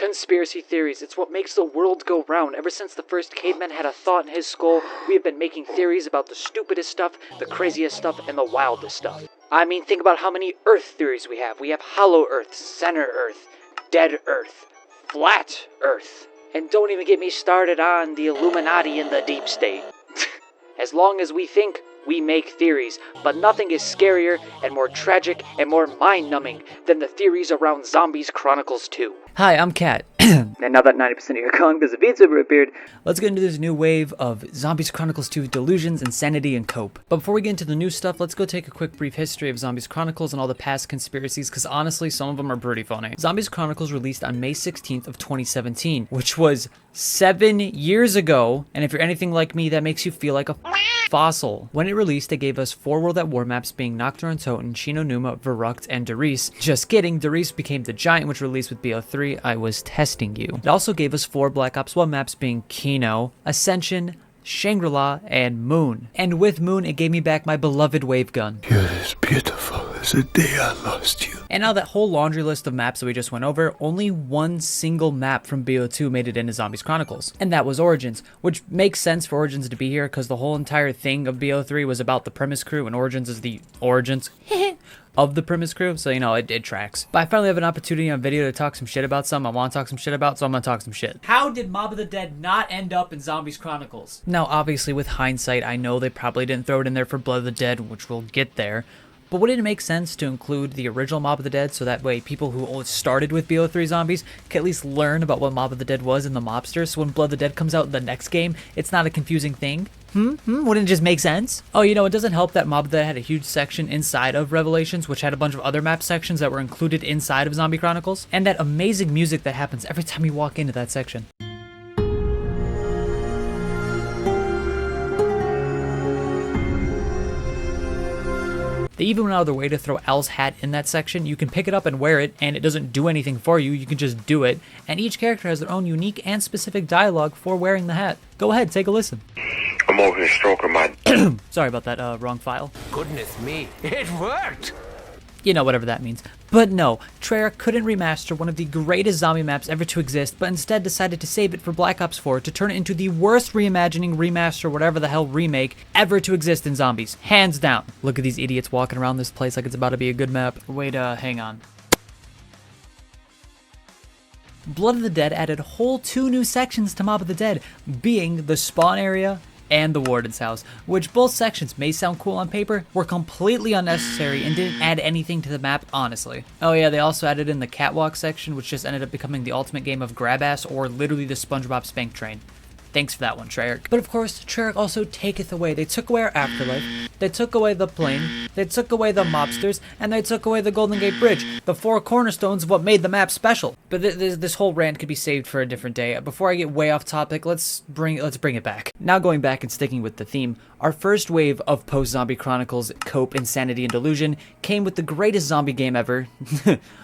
Conspiracy theories, it's what makes the world go round. Ever since the first caveman had a thought in his skull, we have been making theories about the stupidest stuff, the craziest stuff, and the wildest stuff. I mean, think about how many Earth theories we have. We have hollow Earth, center Earth, dead Earth, flat Earth. And don't even get me started on the Illuminati and the deep state. As long as we think, we make theories, but nothing is scarier and more tragic and more mind-numbing than the theories around Zombies Chronicles 2. Hi, I'm Kat. And now that 90% of your calling because the beats have appeared, Let's get into this new wave of Zombies Chronicles 2 delusions, insanity, and cope. But before we get into the new stuff, let's go take a quick brief history of Zombies Chronicles and all the past conspiracies, because honestly, some of them are pretty funny. Zombies Chronicles released on May 16th of 2017, which was 7 years ago, and if you're anything like me, that makes you feel like a fossil. When it released, they gave us 4 World at War maps being Nocturne, Toten, Shinonuma, Verrucht, and Darice. Just kidding, Darice became the Giant, which released with BO3. I was testing you. It also gave us 4 Black Ops 1 maps being Kino, Ascension, Shangri-La, and Moon. And with Moon, it gave me back my beloved wave gun. You're as beautiful as the day I lost you. And now that whole laundry list of maps that we just went over, only one single map from BO2 made it into Zombies Chronicles. And that was Origins, which makes sense for Origins to be here because the whole entire thing of BO3 was about the premise crew, and Origins is the origins of the premise crew, so you know, it tracks. But I finally have an opportunity on video to talk some shit about something I want to talk some shit about, so I'm gonna talk some shit. How did Mob of the Dead not end up in Zombies Chronicles? Now, obviously, with hindsight, I know they probably didn't throw it in there for Blood of the Dead, which we'll get there. But wouldn't it make sense to include the original Mob of the Dead so that way people who started with BO3 zombies can at least learn about what Mob of the Dead was in the mobsters, so when Blood of the Dead comes out in the next game, it's not a confusing thing? Wouldn't it just make sense? Oh, you know, it doesn't help that Mob of the Dead had a huge section inside of Revelations, which had a bunch of other map sections that were included inside of Zombie Chronicles, and that amazing music that happens every time you walk into that section. They even went out of their way to throw Al's hat in that section. You can pick it up and wear it, and it doesn't do anything for you. You can just do it. And each character has their own unique and specific dialogue for wearing the hat. Go ahead, take a listen. I'm over here stroking my... Sorry about that, wrong file. Goodness me, it worked! You know, whatever that means. But no, Treyarch couldn't remaster one of the greatest zombie maps ever to exist, but instead decided to save it for Black Ops 4 to turn it into the worst reimagining, remaster, whatever the hell remake ever to exist in zombies. Hands down. Look at these idiots walking around this place like it's about to be a good map. Wait, hang on. Blood of the Dead added whole 2 new sections to Mob of the Dead, being the spawn area and the Warden's house, which both sections may sound cool on paper, were completely unnecessary and didn't add anything to the map, honestly. Oh yeah, they also added in the catwalk section, which just ended up becoming the ultimate game of grab ass or literally the SpongeBob Spank Train. Thanks for that one, Treyarch. But of course, Treyarch also taketh away. They took away our afterlife, they took away the plane, they took away the mobsters, and they took away the Golden Gate Bridge, the 4 cornerstones of what made the map special. But this whole rant could be saved for a different day. Before I get way off topic, let's bring it back. Now going back and sticking with the theme, our first wave of post-Zombie Chronicles cope, insanity, and delusion came with the greatest zombie game ever,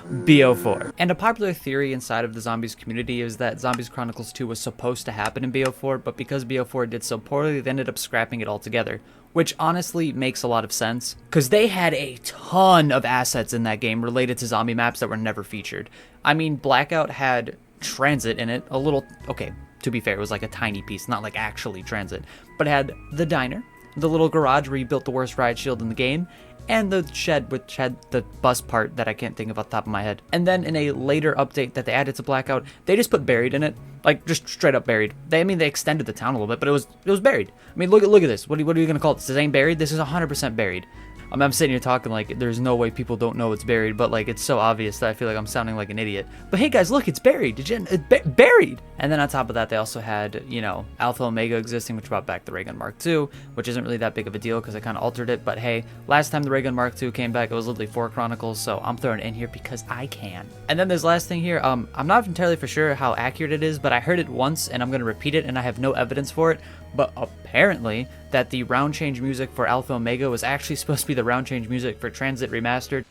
BO4. And a popular theory inside of the zombies community is that Zombies Chronicles 2 was supposed to happen in BO4, but because BO4 did so poorly, they ended up scrapping it altogether. Which honestly makes a lot of sense, because they had a ton of assets in that game related to zombie maps that were never featured. I mean, Blackout had transit in it, a little, okay, to be fair, it was like a tiny piece, not like actually transit, but it had the diner, the little garage where you built the worst riot shield in the game, and the shed, which had the bus part that I can't think of off the top of my head. And then in a later update that they added to Blackout, they just put buried in it, like just straight up buried. They extended the town a little bit, but it was buried. I mean, look at this. What are you gonna call it? This ain't buried. This is 100% buried. I'm sitting here talking like there's no way people don't know it's buried, but like it's so obvious that I feel like I'm sounding like an idiot. But hey guys, look, it's buried. It's buried. And then on top of that, they also had, you know, Alpha Omega existing, which brought back the Ray Gun Mark II, which isn't really that big of a deal because I kind of altered it. But hey, last time the Ray Gun Mark II came back, it was literally 4 Chronicles, so I'm throwing it in here because I can. And then this last thing here, I'm not entirely for sure how accurate it is, but I heard it once and I'm gonna repeat it, and I have no evidence for it. But apparently that the round change music for Alpha Omega was actually supposed to be the round change music for Transit Remastered.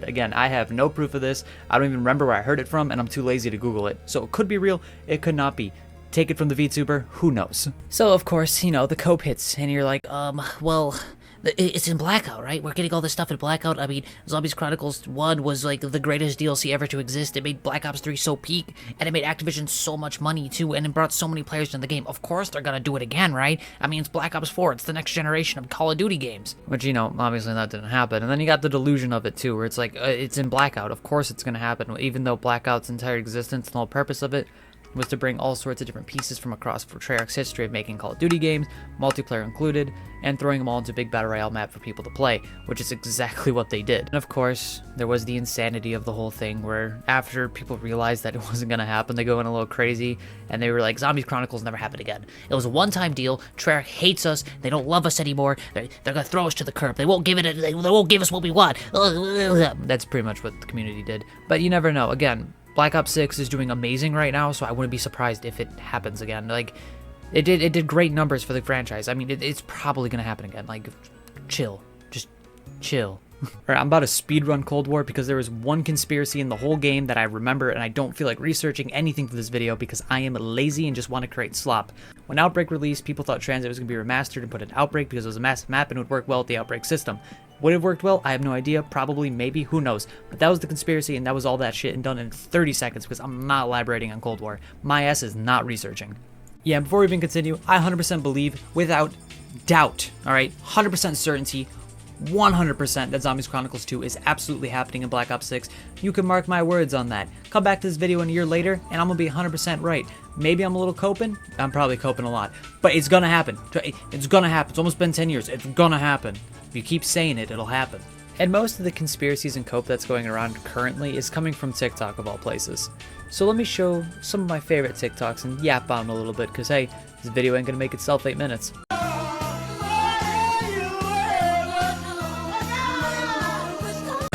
Again, I have no proof of this. I don't even remember where I heard it from, and I'm too lazy to Google it. So it could be real, it could not be. take it from the VTuber, who knows? So, of course, you know, the cope hits, and you're like, well, it's in Blackout, right? We're getting all this stuff in Blackout. I mean, Zombies Chronicles 1 was like the greatest DLC ever to exist. It made Black Ops 3 so peak, and it made Activision so much money too, and it brought so many players into the game. Of course they're gonna do it again, right? I mean, it's Black Ops 4. It's the next generation of Call of Duty games. Which, you know, obviously that didn't happen. And then you got the delusion of it too, where it's like, it's in Blackout. Of course it's gonna happen, even though Blackout's entire existence and the whole purpose of it was to bring all sorts of different pieces from across Treyarch's history of making Call of Duty games, multiplayer included, and throwing them all into a big battle royale map for people to play, which is exactly what they did. And of course, there was the insanity of the whole thing, where after people realized that it wasn't gonna happen, they go in a little crazy, and they were like, Zombies Chronicles never happened again. It was a one-time deal. Treyarch hates us. They don't love us anymore. They're gonna throw us to the curb. They won't give us what we want. That's pretty much what the community did. But you never know. Again, Black Ops 6 is doing amazing right now, so I wouldn't be surprised if it happens again. Like, it did great numbers for the franchise. I mean, it's probably gonna happen again. Like, chill. Just chill. Alright, I'm about to speedrun Cold War because there was one conspiracy in the whole game that I remember, and I don't feel like researching anything for this video because I am lazy and just want to create slop. When Outbreak released, people thought Transit was going to be remastered and put in Outbreak because it was a massive map and it would work well with the Outbreak system. Would it have worked well? I have no idea. Probably, maybe, who knows. But that was the conspiracy, and that was all that shit, and done in 30 seconds because I'm not elaborating on Cold War. My ass is not researching. Yeah, before we even continue, I 100% believe, without doubt, alright, 100% certainty, 100% that Zombies Chronicles 2 is absolutely happening in Black Ops 6. You can mark my words on that. Come back to this video in a year later, and I'm gonna be 100% right. Maybe I'm a little coping. I'm probably coping a lot. But it's gonna happen. It's gonna happen. It's almost been 10 years. It's gonna happen. If you keep saying it, it'll happen. And most of the conspiracies and cope that's going around currently is coming from TikTok of all places. So let me show some of my favorite TikToks and yap on them a little bit, because hey, this video ain't gonna make itself 8 minutes.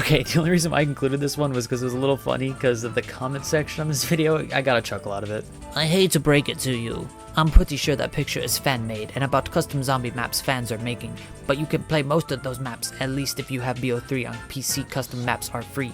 Okay, the only reason why I included this one was because it was a little funny because of the comment section on this video. I got a chuckle out of it. I hate to break it to you. I'm pretty sure that picture is fan-made and about custom zombie maps fans are making, but you can play most of those maps, at least if you have BO3 on PC. Custom maps are free.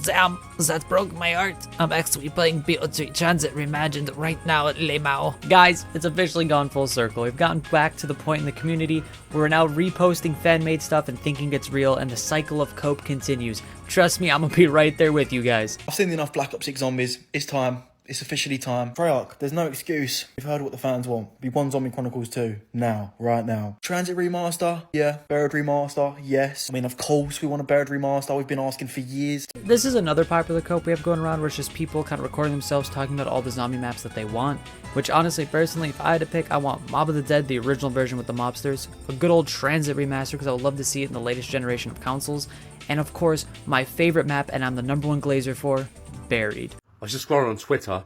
Damn, that broke my heart. I'm actually playing BO3 Transit Reimagined right now at Le Mans. Guys, it's officially gone full circle. We've gotten back to the point in the community where we're now reposting fan-made stuff and thinking it's real, and the cycle of cope continues. Trust me, I'm gonna be right there with you guys. I've seen enough Black Ops 6 zombies. It's time. It's officially time. Treyarch, there's no excuse. We've heard what the fans want. Be one Zombie Chronicles 2. Now. Right now. Transit remaster? Yeah. Buried remaster? Yes. I mean, of course we want a buried remaster. We've been asking for years. This is another popular cope we have going around where it's just people kind of recording themselves talking about all the zombie maps that they want. Which honestly, personally, if I had to pick, I want Mob of the Dead, the original version with the mobsters. A good old Transit remaster because I would love to see it in the latest generation of consoles. And of course, my favorite map, and I'm the #1 glazer for, Buried. I was just scrolling on Twitter.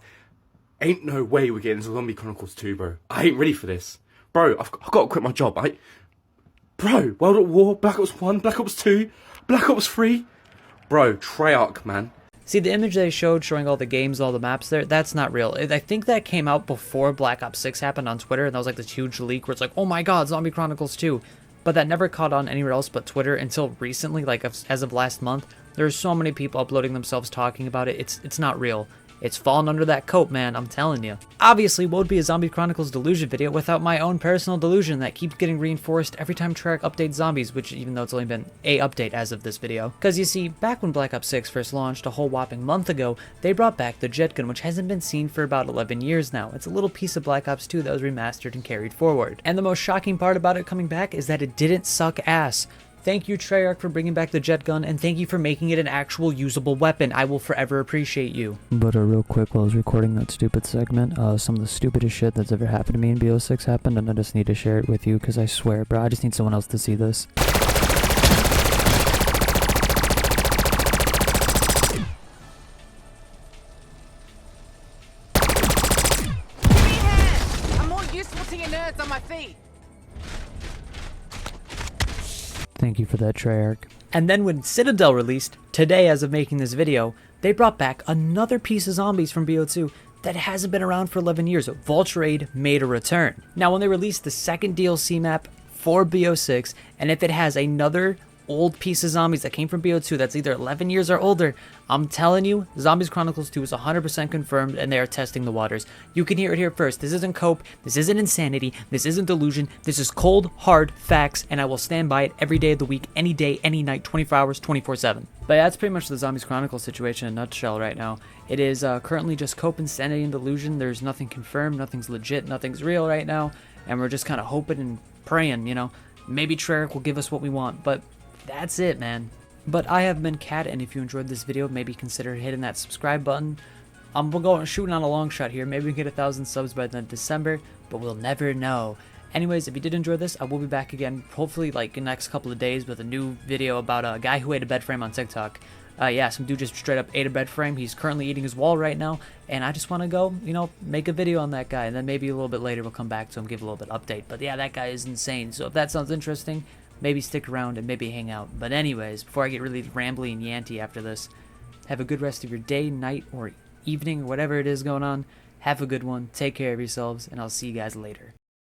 Ain't no way we're getting into Zombie Chronicles 2, bro. I ain't ready for this. Bro, I've got to quit my job. Bro, World at War, Black Ops 1, Black Ops 2, Black Ops 3. Bro, Treyarch, man. See, the image they showed showing all the games, all the maps there, that's not real. I think that came out before Black Ops 6 happened on Twitter, and that was like this huge leak where it's like, oh my god, Zombie Chronicles 2. But that never caught on anywhere else but Twitter until recently, like as of last month. There's so many people uploading themselves talking about it. It's not real. It's fallen under that cope, man, I'm telling you. Obviously, what would be a Zombie Chronicles delusion video without my own personal delusion that keeps getting reinforced every time Treyarch updates zombies, which even though it's only been a update as of this video. Because you see, back when Black Ops 6 first launched a whole whopping month ago, they brought back the jet gun, which hasn't been seen for about 11 years now. It's a little piece of Black Ops 2 that was remastered and carried forward. And the most shocking part about it coming back is that it didn't suck ass. Thank you, Treyarch, for bringing back the jet gun, and thank you for making it an actual usable weapon. I will forever appreciate you. But real quick, while I was recording that stupid segment, some of the stupidest shit that's ever happened to me in BO6 happened, and I just need to share it with you, because I swear, bro, I just need someone else to see this. I'm more useful to your nerds on my feet. Thank you for that, Treyarch. And then when Citadel released, today as of making this video, they brought back another piece of zombies from BO2 that hasn't been around for 11 years. Vulture Raid made a return. Now when they released the second DLC map for BO6, and if it has another old piece of zombies that came from BO2 that's either 11 years or older, I'm telling you, Zombies Chronicles 2 is 100% confirmed, and they are testing the waters. You can hear it here first. This isn't cope, this isn't insanity, this isn't delusion, this is cold, hard facts, and I will stand by it every day of the week, any day, any night, 24 hours, 24/7. But yeah, that's pretty much the Zombies Chronicles situation in a nutshell right now. It is currently just cope, insanity, and delusion. There's nothing confirmed, nothing's legit, nothing's real right now, and we're just kind of hoping and praying, you know. Maybe Treyarch will give us what we want, but that's it, man. But I have been Kat, and if you enjoyed this video, maybe consider hitting that subscribe button. We're going shooting on a long shot here. Maybe we can get 1,000 subs by the end of December, but we'll never know. Anyways, if you did enjoy this, I will be back again, hopefully like in the next couple of days with a new video about a guy who ate a bed frame on TikTok. Yeah, some dude just straight up ate a bed frame. He's currently eating his wall right now, and I just want to go, you know, make a video on that guy, and then maybe a little bit later we'll come back to him, give a little bit update. But yeah, that guy is insane. So if that sounds interesting, maybe stick around and maybe hang out. But anyways, before I get really rambly and yanty after this, have a good rest of your day, night, or evening, or whatever it is going on. Have a good one. Take care of yourselves, and I'll see you guys later.